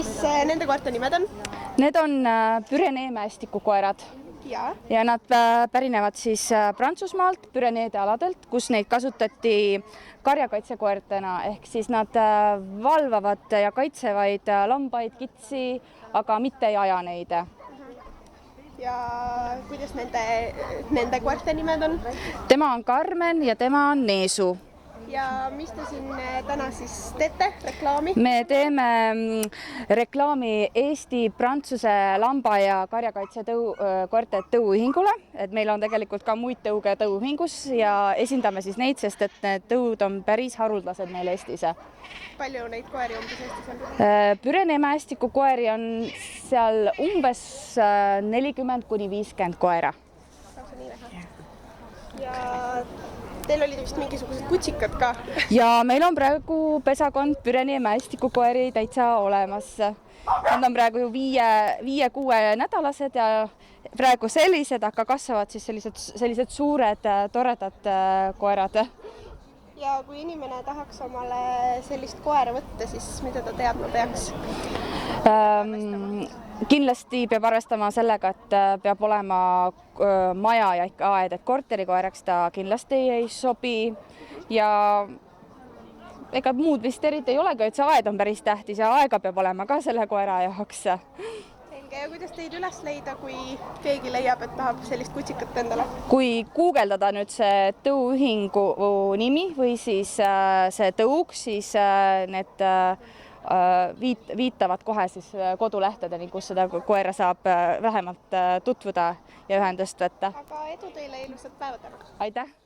Mis nende koerte nimed on? Need on Pyrenee mäestikukoerad ja nad pärinevad siis Prantsusmaalt, Pyreneede aladelt, kus neid kasutati karjakaitsekoertena, ehk siis nad valvavad ja kaitsevad lambaid, kitsi, aga mitte ei aja neid. Ja kuidas nende koerte nimed on? Tema on Carmen ja tema on Neesu. Ja mis te siin täna siis teete, reklaami? Me teeme reklaami Eesti-Prantsuse lamba- ja karjakaitse koerte tõuühingule, et meil on tegelikult ka muid tõuge tõuühingus ja esindame siis neid, sest et need tõud on päris haruldased meil Eestis. Palju neid koeri umbes Eestis on? Pyrenee mäestikukoeri on seal umbes 40–50 koera. Nii vähe. Ja teil olid vist mingisugused kutsikad ka? Ja meil on praegu pesakond Pyrenee mäestikukoeri täitsa olemas. Nad on praegu ju 5–6 nädalased ja praegu sellised, aga kasvavad siis sellised suured toredad koerad. Ja kui inimene tahaks omale sellist koera võtta, siis mida ta teadma peaks? Kindlasti peab arvestama sellega, et peab olema maja ja ikka aed, et korterikoeraks ta kindlasti ei sobi ja ega muud vist eriti ei olegi, et see aed on päris tähtis ja aega peab olema ka selle koera jaoks. Ja kuidas teid üles leida, kui keegi leiab, et tahab sellist kutsikat endale? Kui guugeldada nüüd see tõuühingu nimi või siis see tõug, siis need viitavad kohe siis kodulehtedeni, kus seda koera saab vähemalt tutvuda ja ühendust võtta. Aga edu teile, ilusat päeva täna! Aitäh!